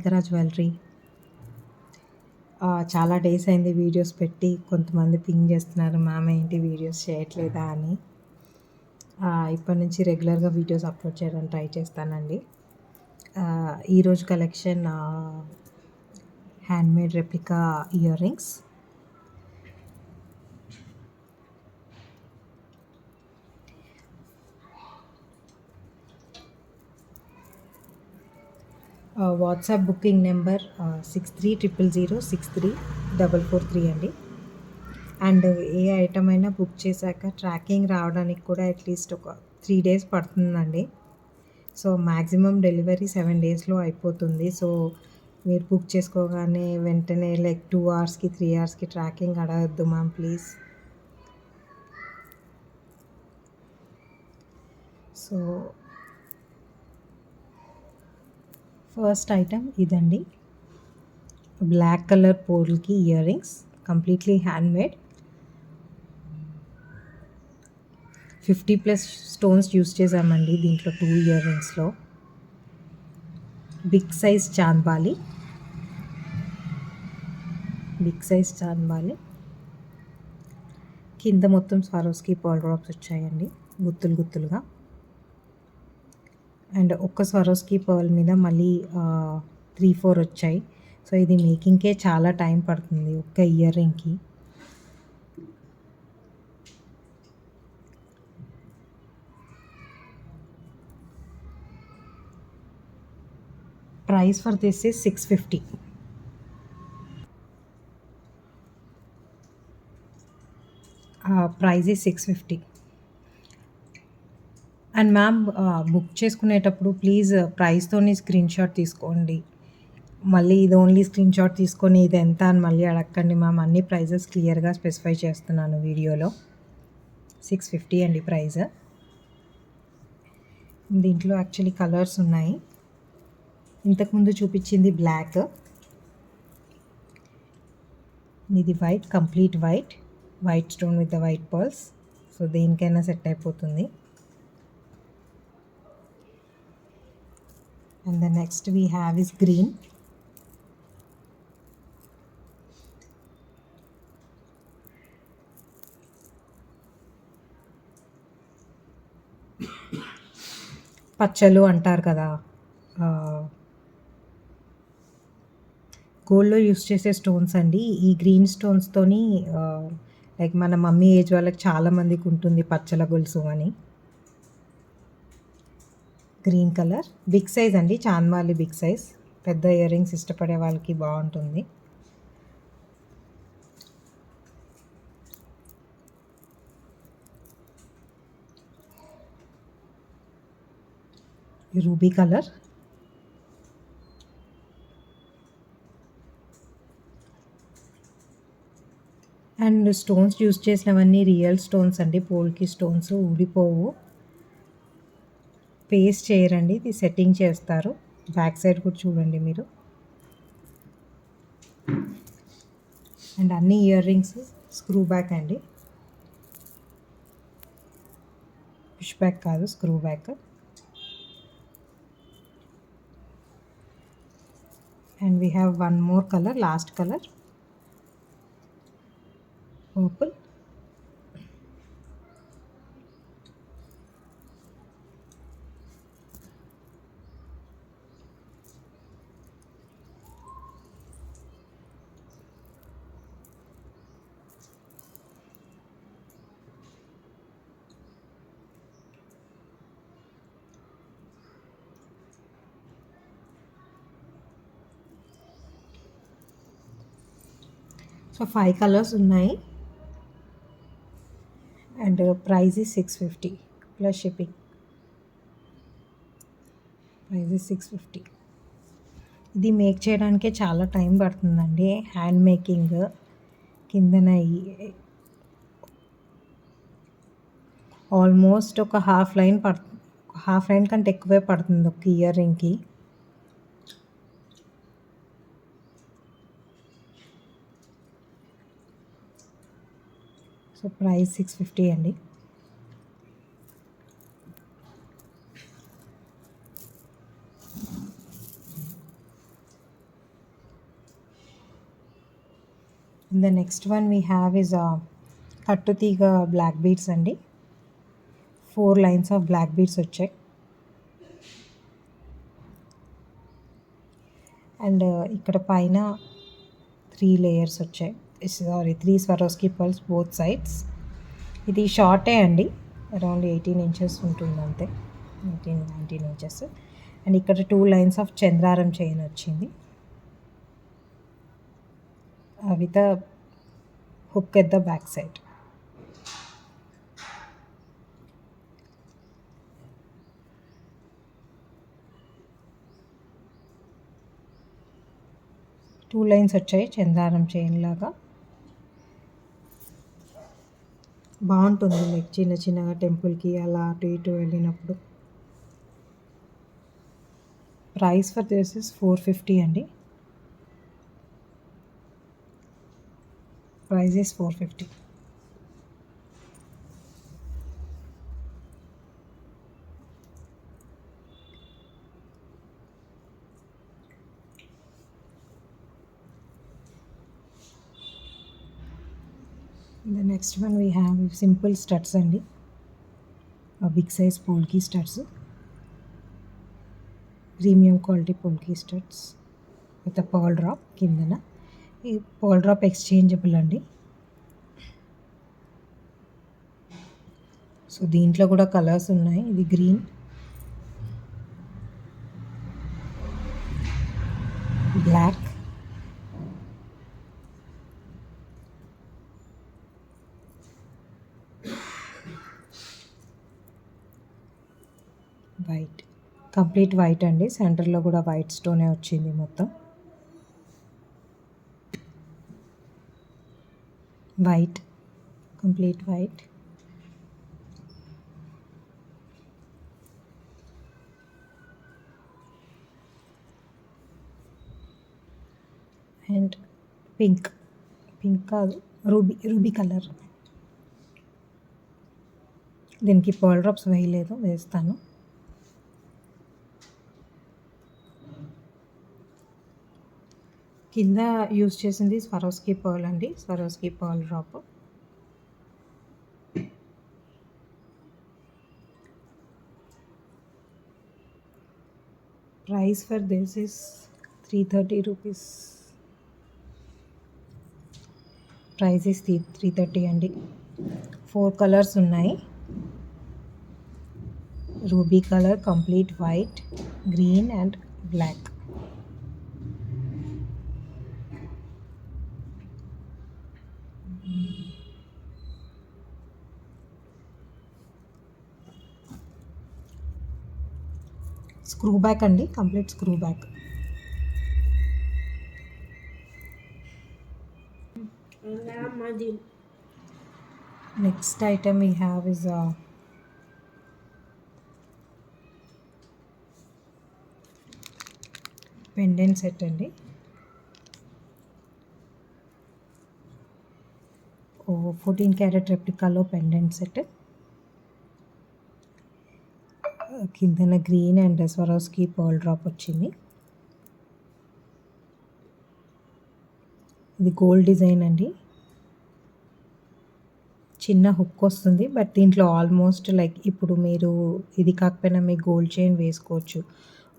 కనికర jewellery. చాలా days అయింది videos పెట్టి. కొంతమంది పింగ్ చేస్తున్నారు, మ్యామ్ ఏంటి వీడియోస్ చేయట్లేదా అని. ఇప్పటి నుంచి రెగ్యులర్గా వీడియోస్ అప్లోడ్ చేయడానికి ట్రై చేస్తానండి. ఈరోజు collection handmade replica ear rings. WhatsApp booking number 6300063443 అండి. అండ్ ఏ ఐటమ్ అయినా బుక్ చేశాక ట్రాకింగ్ రావడానికి కూడా అట్లీస్ట్ ఒక 3 డేస్ పడుతుందండి. సో మ్యాక్సిమం డెలివరీ 7 డేస్లో అయిపోతుంది. సో మీరు బుక్ చేసుకోగానే వెంటనే లైక్ 2 అవర్స్కి 3 అవర్స్కి ట్రాకింగ్ అడగద్దు ma'am please. So first item ఇదండి, black colour polki earrings, completely handmade. 50+ stones use చేసామండి దీంట్లో 2 ఇయర్ రింగ్స్లో. బిగ్ సైజ్ చాంద్బాలి, కింద మొత్తం స్వారోస్కి పర్ల్ డ్రాప్స్ వచ్చాయండి గుత్తులుగా. అండ్ ఒక్క స్వరోస్కి పర్ల్ మీద మళ్ళీ 3-4 వచ్చాయి. సో ఇది మేకింగ్కే చాలా టైం పడుతుంది ఒక్క ఇయర్ రింగ్కి. Price for this is 650. Price is 650. And ma'am book చేసుకునేటప్పుడు ప్లీజ్ ప్రైస్తోని స్క్రీన్ షాట్ తీసుకోండి. మళ్ళీ ఇది ఓన్లీ స్క్రీన్ షాట్ తీసుకొని ఇది ఎంత అని మళ్ళీ అడగండి మ్యామ్. అన్ని ప్రైజెస్ క్లియర్గా స్పెసిఫై చేస్తున్నాను వీడియోలో. 650 అండి ప్రైజ్. దీంట్లో యాక్చువల్లీ కలర్స్ ఉన్నాయి. ఇంతకుముందు చూపించింది బ్లాక్, ఇది white, complete white stone with the white pearls. So దేనికైనా సెట్ అయిపోతుంది. And the next we have is green. పచ్చలు అంటారు కదా, గోల్డ్లో యూస్ చేసే స్టోన్స్ అండి. ఈ గ్రీన్ స్టోన్స్తోని లైక్ మన మమ్మీ ఏజ్ వాళ్ళకి చాలామందికి ఉంటుంది పచ్చల గొలుసు అని. గ్రీన్ కలర్, బిగ్ సైజ్ అండి, చాంద్బాలి బిగ్ సైజ్. పెద్ద ఇయర్ రింగ్స్ ఇష్టపడే వాళ్ళకి బాగుంటుంది. Ruby colour, and stones use చేసినవన్నీ రియల్ స్టోన్స్ అండి, పోల్కి స్టోన్స్ ఊడిపోవు, పేస్ట్ చేయరండి, ఇది సెట్టింగ్ చేస్తారు. బ్యాక్ సైడ్ కూడా చూడండి మీరు. అండ్ అన్ని ఇయర్ రింగ్స్ స్క్రూ బ్యాక్ అండి, పుష్ బ్యాక్ కాదు, screw back. And we have one more colour, last colour purple. So 5 colours ఉన్నాయి. And price is 650 plus shipping. Price is 650. ఇది మేక్ చేయడానికే చాలా టైం పడుతుందండి, హ్యాండ్ మేకింగ్. కిందన almost ఒక half line కంటే ఎక్కువే పడుతుంది ఒక ఇయర్ రింగ్కి. సో ప్రైస్ 650 అండి. The next one we have is కట్టుతీగ బ్లాక్ బీడ్స్ అండి. 4 లైన్స్ ఆఫ్ బ్లాక్ బీడ్స్ వచ్చాయి. అండ్ ఇక్కడ పైన 3 లేయర్స్ వచ్చాయి. Sorry 3 Swarovski pearls both sides. ఇది షార్టే అండి, అరౌండ్ 18 ఇంచెస్ ఉంటుంది అంతే, 18-19 ఇంచెస్. అండ్ ఇక్కడ 2 లైన్స్ ఆఫ్ చంద్రారం చైన్ వచ్చింది with a hook at the back side. Two lines వచ్చాయి చంద్రారం చైన్ లాగా. బాగుంటుంది లైక్ చిన్న చిన్నగా టెంపుల్కి అలా అటు ఇటు వెళ్ళినప్పుడు. ప్రైస్ ఫర్ దిస్ ఇస్ 450 అండి. Price is 450. The next one we have simple studs అండి, big size polki studs, premium quality polki studs with pearl drop కిందన. ఈ పర్ల్ డ్రాప్ ఎక్స్చేంజబుల్ అండి. సో దీంట్లో కూడా కలర్స్ ఉన్నాయి. ఇది green, black, white, complete white అండి. సెంటర్లో కూడా వైట్ స్టోనే వచ్చింది మొత్తం. White, complete white. And pink, pink కాదు రూబీ కలర్. దీనికి పర్ల్ డ్రాప్స్ వేయలేదు, వేస్తాను. కింద యూజ్ చేసింది స్వరోస్కి పర్ల్ అండి, Swarovski pearl drop. Price for this is 330 rupees. Price is 330 అండి. 4 కలర్స్ ఉన్నాయి. Ruby colour, complete white, green and black. Screw back అండి, complete screw back. Next item we have is pendant set అండి. 14 carat రెప్లికాలో pendant set. కిందన green and Swarovski pearl drop వచ్చింది. ఇది gold design అండి. చిన్న హుక్ వస్తుంది, బట్ దీంట్లో ఆల్మోస్ట్ లైక్ ఇప్పుడు మీరు ఇది కాకపోయినా మీ గోల్డ్ చైన్ వేసుకోవచ్చు.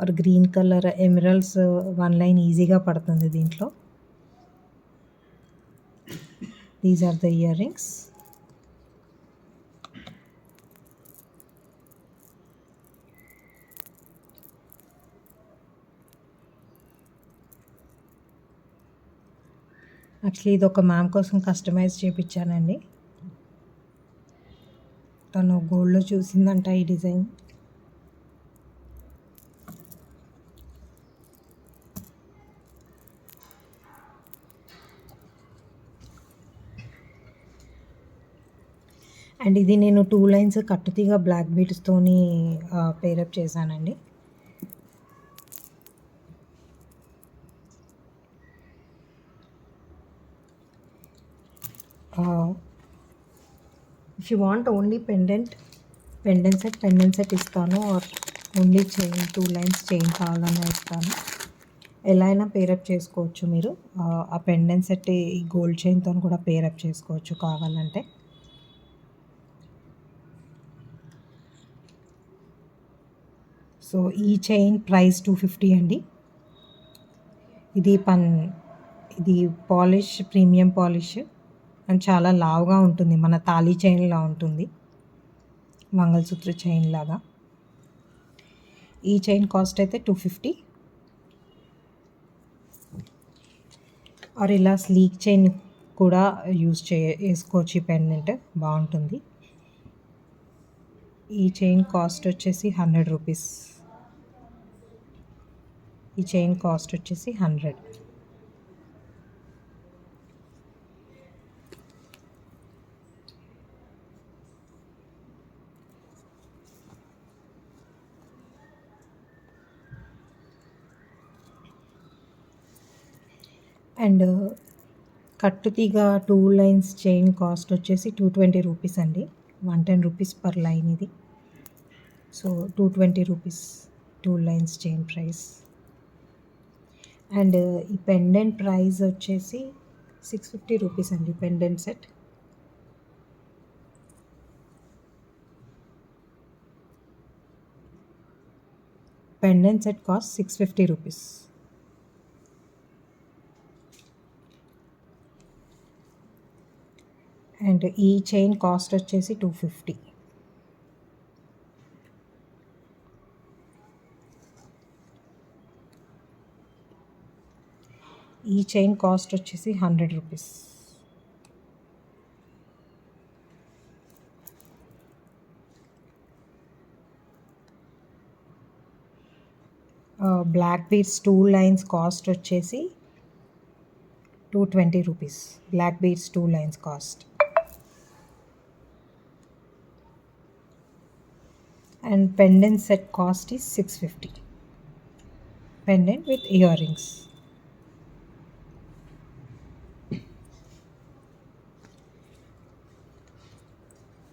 Or green colour emeralds 1 line ఈజీగా పడుతుంది దీంట్లో. These are the earrings. Actually ఇది ఒక మ్యామ్ కోసం కస్టమైజ్ చేయించానండి. తను గోల్డ్లో చూసిందంట ఈ డిజైన్. అండ్ ఇది నేను 2 లైన్స్ కట్టుతీగ బ్లాక్ బీడ్స్తోని పేరప్ చేశానండి. If you want only pendant set ఇస్తాను, or only chain 2 lines chain కావాలన్నా ఇస్తాను. ఎలా అయినా పేరప్ చేసుకోవచ్చు మీరు. ఆ పెండెంట్ సెట్ ఈ గోల్డ్ చైన్‌తోని కూడా పేరప్ చేసుకోవచ్చు కావాలంటే. సో, ఈ చైన్ ప్రైస్ 250 అండి. ఇది ఇది పాలిష్, ప్రీమియం పాలిష్ అండ్ చాలా లావుగా ఉంటుంది. మన తాళి చైన్‌లా ఉంటుంది. మంగళసూత్ర చైన్ లాగా. ఈ చైన్ కాస్ట్ అయితే 250. ఆర్ ఇలా స్లీక్ చైన్ కూడా వేసుకోవచ్చు. ఈ పెండెంట్ బాగుంటుంది. ఈ చైన్ కాస్ట్ వచ్చేసి 100 రూపీస్. ఈ చైన్ కాస్ట్ వచ్చేసి 100. అండ్ కట్టుతీగ 2 లైన్స్ చైన్ కాస్ట్ వచ్చేసి 220 రూపీస్ అండి. 110 రూపీస్ పర్ లైన్ ఇది. So 220 rupees 2 lines chain price. And ఈ పెండెంట్ ప్రైస్ వచ్చేసి 650 రూపీస్ అండి. Pendant set. Pendant set cost 650 rupees. And ఈ చైన్ కాస్ట్ వచ్చేసి 250. ఈ చైన్ కాస్ట్ వచ్చేసి 100 rupees. Black beads 2 lines cost వచ్చేసి 220 rupees. Black beads 2 lines cost. And pendant set cost is 650. Pendant with earrings.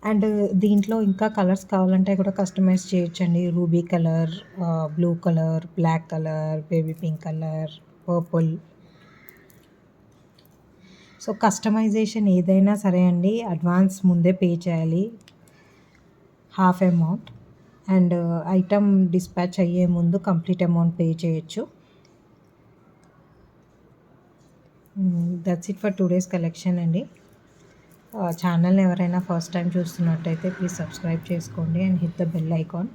And దీంట్లో ఇంకా colours కావాలంటే కూడా customise చేయొచ్చండి. Ruby colour, blue colour, black colour, baby pink colour, purple. So customisation ఏదైనా సరే అండి, advance ముందే పే చేయాలి, half amount. And item dispatch అయ్యే ముందు కంప్లీట్ అమౌంట్ పే చేయొచ్చు. That's it for today's collection అండి. ఛానల్ని ఎవరైనా ఫస్ట్ టైం చూస్తున్నట్టయితే ప్లీజ్ సబ్స్క్రైబ్ చేసుకోండి and hit the bell icon.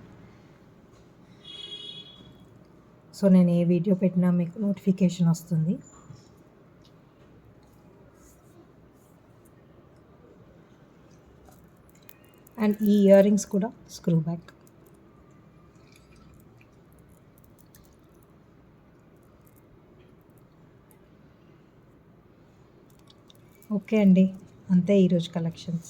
So నేను ఏ వీడియో పెట్టినా మీకు నోటిఫికేషన్ వస్తుంది. అండ్ ఈ ఇయర్ రింగ్స్ కూడా స్క్రూ బ్యాక్. ఓకే అండి, అంతే ఈరోజు కలెక్షన్స్.